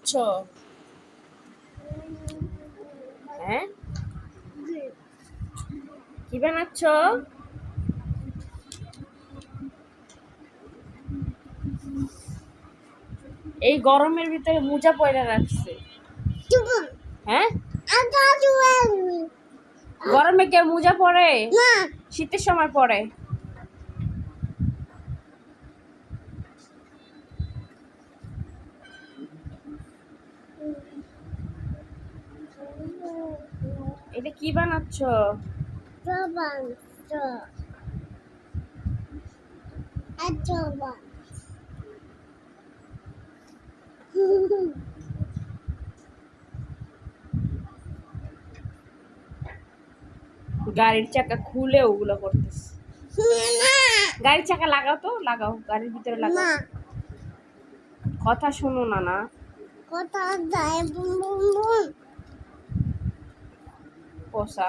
বানাচ্ছ? হ্যাঁ, কি বানাচ্ছ? এই গরমের ভিতরে মোজা পয়রা রাখছে। হ্যাঁ, গরমে কেউ মোজা পরে? শীতের সময় পরে। এটা কি বানাচ্ছ? গাড়ির চাকা খুলে ওগুলো করতেছে। গাড়ির চাকা লাগাও তো, লাগাও, গাড়ির ভিতরে লাগাও। কথা শোনো না না, কথা যায় পোষা